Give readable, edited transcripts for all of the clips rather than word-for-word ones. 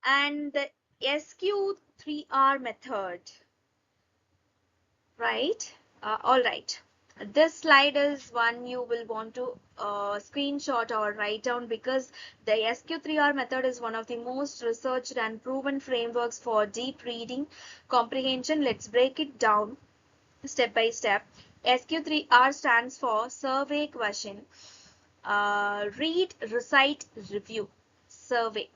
and the SQ3R method, right? All right. This slide is one you will want to screenshot or write down because the SQ3R method is one of the most researched and proven frameworks for deep reading comprehension. Let's break it down step by step. SQ3R stands for survey question, read, recite, review, survey.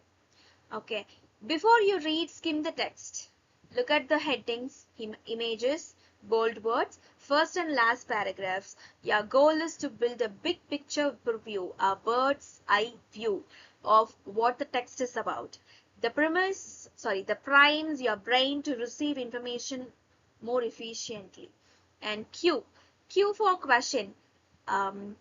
Okay. Before you read, skim the text. Look at the headings, images, bold words, first and last paragraphs. Your goal is to build a big picture view, a bird's eye view of what the text is about. The primes your brain to receive information more efficiently. And Q for question. Turn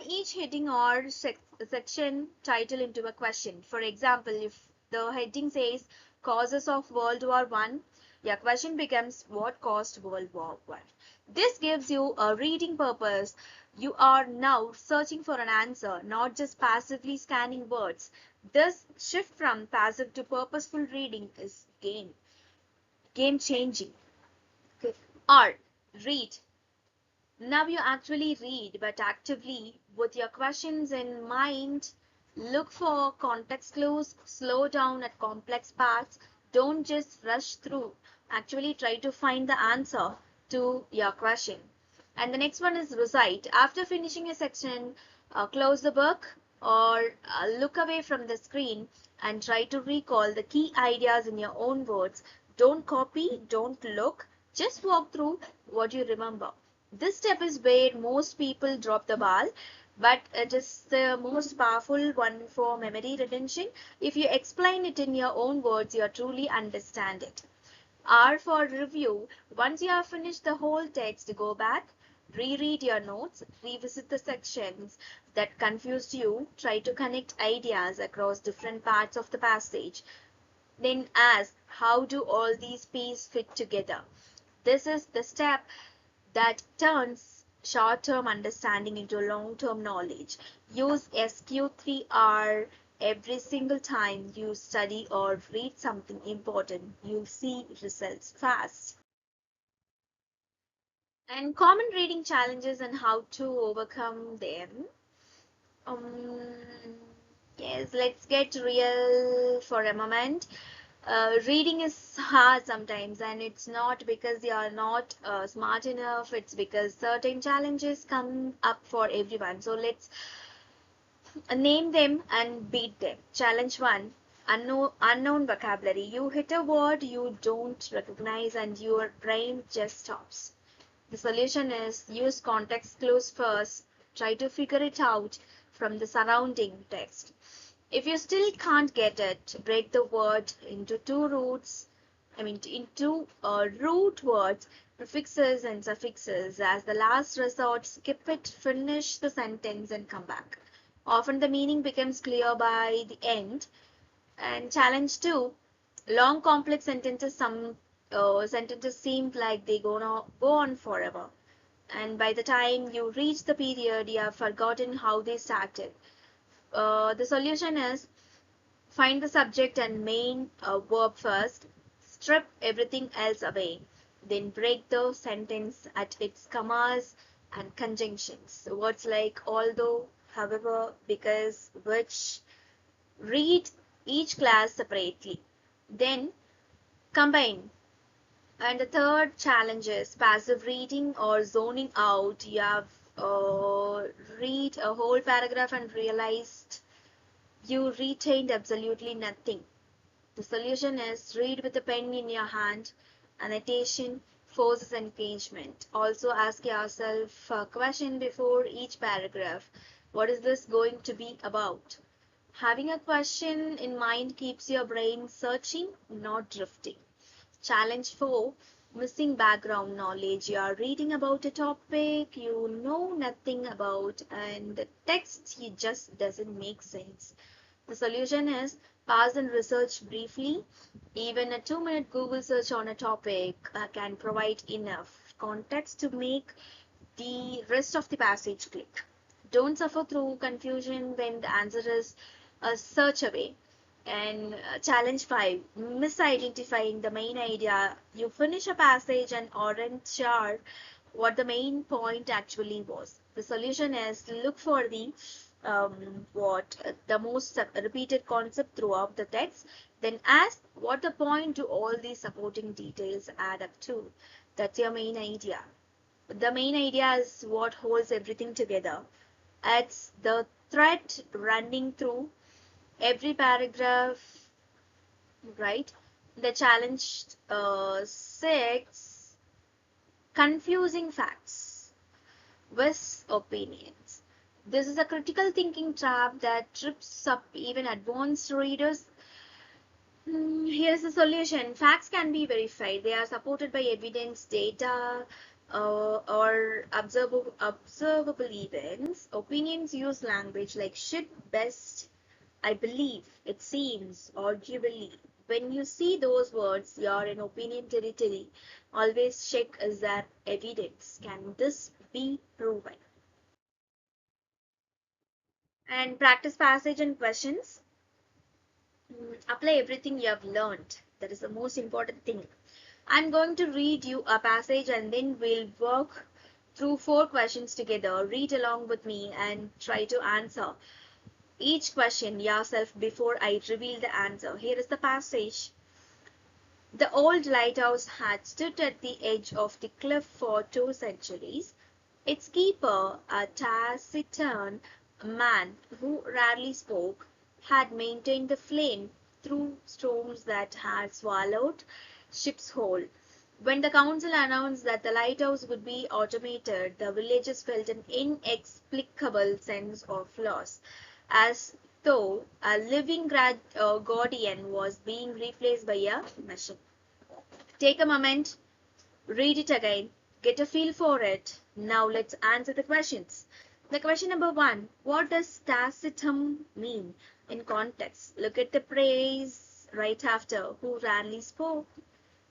each heading or section title into a question. For example, if the heading says causes of World War I, your question becomes what caused World War I. This gives you a reading purpose. You are now searching for an answer, not just passively scanning words. This shift from passive to purposeful reading is game changing. Okay. R, read. Now you actually read, but actively, with your questions in mind. Look for context clues, slow down at complex parts, don't just rush through. Actually, try to find the answer to your question. And the next one is recite. After finishing a section, close the book or look away from the screen and try to recall the key ideas in your own words. Don't copy, don't look, just walk through what you remember. This step is where most people drop the ball, but it is the most powerful one for memory retention. If you explain it in your own words, you truly understand it. R for review. Once you have finished the whole text, go back, reread your notes, revisit the sections that confused you, try to connect ideas across different parts of the passage. Then ask, how do all these pieces fit together? This is the step that turns short-term understanding into long-term knowledge. Use SQ3R every single time you study or read something important. You'll see results fast. And common reading challenges and how to overcome them. Um, yes, let's get real for a moment. Reading is hard sometimes, and it's not because you are not smart enough, it's because certain challenges come up for everyone. So let's name them and beat them. Challenge 1, unknown vocabulary. You hit a word you don't recognize, and your brain just stops. The solution is use context clues first. Try to figure it out from the surrounding text. If you still can't get it, break the word into into root words, prefixes and suffixes. As the last resort, skip it, finish the sentence, and come back. Often the meaning becomes clear by the end. And challenge 2, long complex sentences. Some sentences seem like they go on forever. And by the time you reach the period, you have forgotten how they started. The solution is find the subject and main verb first, strip everything else away, then break the sentence at its commas and conjunctions. Words like although, however, because, which. Read each class separately. Then combine. And the third challenge is passive reading or zoning out. You have read a whole paragraph and realized you retained absolutely nothing. The solution is read with a pen in your hand. Annotation forces engagement. Also ask yourself a question before each paragraph. What is this going to be about? Having a question in mind keeps your brain searching, not drifting. Challenge 4, missing background knowledge. You are reading about a topic you know nothing about, and the text just doesn't make sense. The solution is pause and research briefly. Even a 2-minute Google search on a topic can provide enough context to make the rest of the passage click. Don't suffer through confusion when the answer is a search away. And challenge 5, misidentifying the main idea. You finish a passage and aren't sure what the main point actually was. The solution is to look for the most repeated concept throughout the text, then ask what the point to all these supporting details add up to. That's your main idea. The main idea is what holds everything together. It's the thread running through every paragraph, right? The challenge 6, confusing facts with opinions. This is a critical thinking trap that trips up even advanced readers. Here's the solution. Facts can be verified. They are supported by evidence, data, or observable events. Opinions use language like should, best, I believe, it seems, arguably. When you see those words, you're in opinion territory. Always check, is there evidence? Can this be proven? And practice passage and questions. Apply everything you have learned. That is the most important thing. I'm going to read you a passage and then we'll work through 4 questions together. Read along with me and try to answer each question yourself before I reveal the answer. Here is the passage. The old lighthouse had stood at the edge of the cliff for 2 centuries. Its keeper, a taciturn man who rarely spoke, had maintained the flame through storms that had swallowed ship's whole. When the council announced that the lighthouse would be automated, the villagers felt an inexplicable sense of loss, as though a living guardian was being replaced by a machine. Take a moment, read it again, get a feel for it. Now let's answer the questions. The question number 1, what does tacitum mean in context? Look at the phrase right after, who rarely spoke.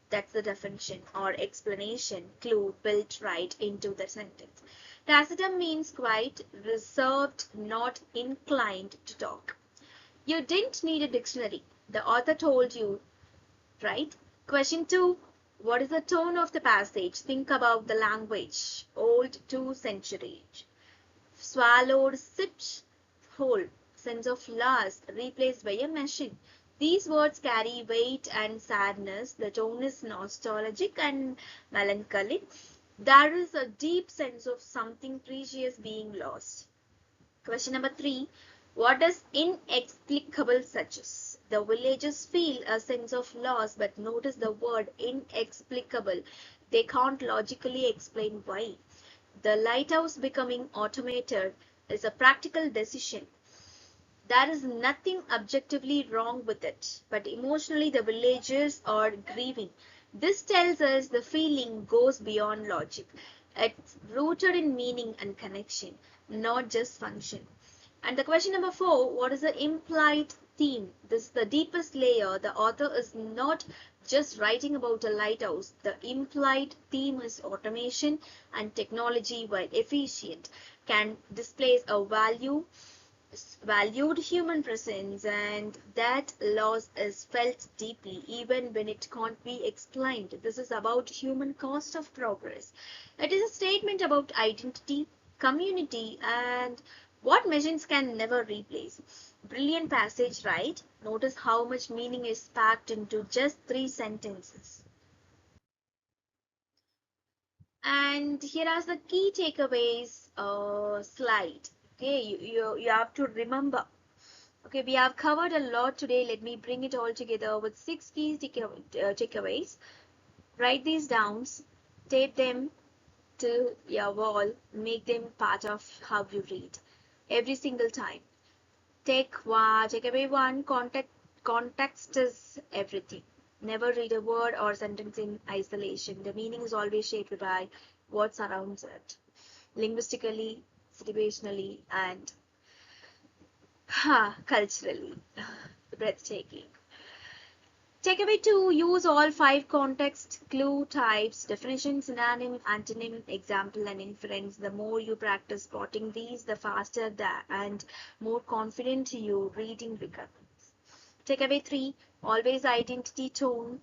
That's the definition or explanation clue built right into the sentence. Tacitum means quiet, reserved, not inclined to talk. You didn't need a dictionary. The author told you, right? Question 2, what is the tone of the passage? Think about the language. Old, 2 centuries. Swallowed, sipped, whole. Sense of loss, replaced by a machine. These words carry weight and sadness. The tone is nostalgic and melancholic. There is a deep sense of something precious being lost. Question number 3. What does inexplicable suggest? The villagers feel a sense of loss, but notice the word inexplicable. They can't logically explain why. The lighthouse becoming automated is a practical decision. There is nothing objectively wrong with it, but emotionally the villagers are grieving. This tells us the feeling goes beyond logic. It's rooted in meaning and connection, not just function. And the question number 4, what is the implied theme? This is the deepest layer. The author is not just writing about a lighthouse. The implied theme is automation and technology, while efficient, can displace a valued human presence, and that loss is felt deeply even when it can't be explained. This is about human cost of progress. It is a statement about identity, community, and what machines can never replace. Brilliant passage, right? Notice how much meaning is packed into just 3 sentences. And here are the key takeaways slide. Okay, you have to remember. Okay, we have covered a lot today. Let me bring it all together with 6 key takeaways. Write these down, tape them to your wall, make them part of how you read every single time. Takeaway 1, context is everything. Never read a word or sentence in isolation. The meaning is always shaped by what surrounds it, linguistically, situationally, and culturally. Breathtaking. Takeaway 2, use all 5 context clue types, definition, synonym, antonym, example, and inference. The more you practice spotting these, the faster and more confident your reading becomes. Takeaway 3, always identity, tone,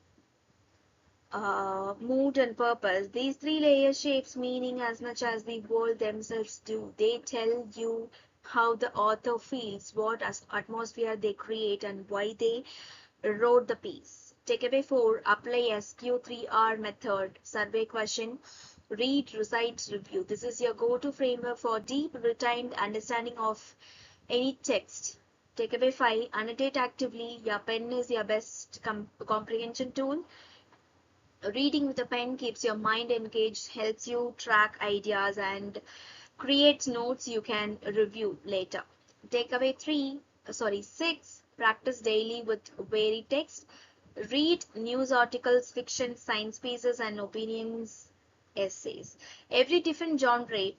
mood and purpose. These three layers shapes meaning as much as the words themselves do. They tell you how the author feels, what atmosphere they create, and why they wrote the piece. Takeaway 4, apply SQ3R method. Survey question, read, recite, review. This is your go-to framework for deep, retained understanding of any text. Takeaway 5, annotate actively. Your pen is your best comprehension tool. Reading with a pen keeps your mind engaged, helps you track ideas, and creates notes you can review later. Takeaway 6, practice daily with varied text. Read news articles, fiction, science pieces, and opinions essays. Every different genre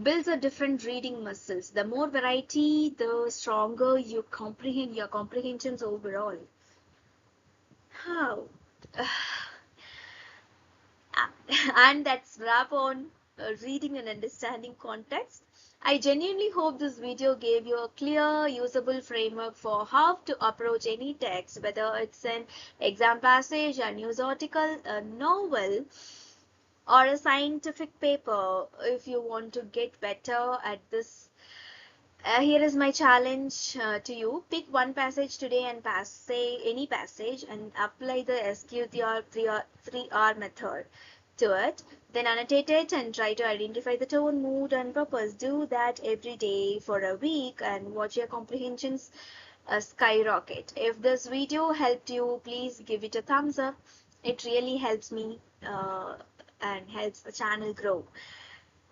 builds a different reading muscles. The more variety, the stronger you comprehend your comprehensions overall. How? And that's wrap on reading and understanding context. I genuinely hope this video gave you a clear, usable framework for how to approach any text, whether it's an exam passage, a news article, a novel, or a scientific paper. If you want to get better at this, here is my challenge to you. Pick one passage today and say any passage and apply the SQ3R 3R method to it. Then annotate it and try to identify the tone, mood, and purpose. Do that every day for a week and watch your comprehensions skyrocket. If this video helped you, please give it a thumbs up. It really helps me and helps the channel grow.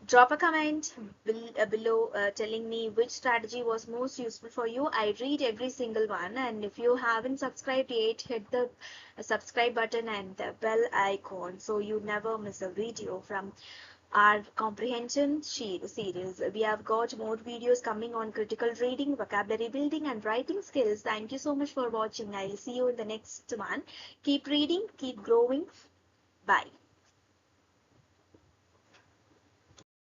Drop a comment below telling me which strategy was most useful for you. I read every single one, and if you haven't subscribed yet, hit the subscribe button and the bell icon so you never miss a video from our comprehension series. We have got more videos coming on critical reading, vocabulary building, and writing skills. Thank you so much for watching. I'll see you in the next one. Keep reading, keep growing. Bye.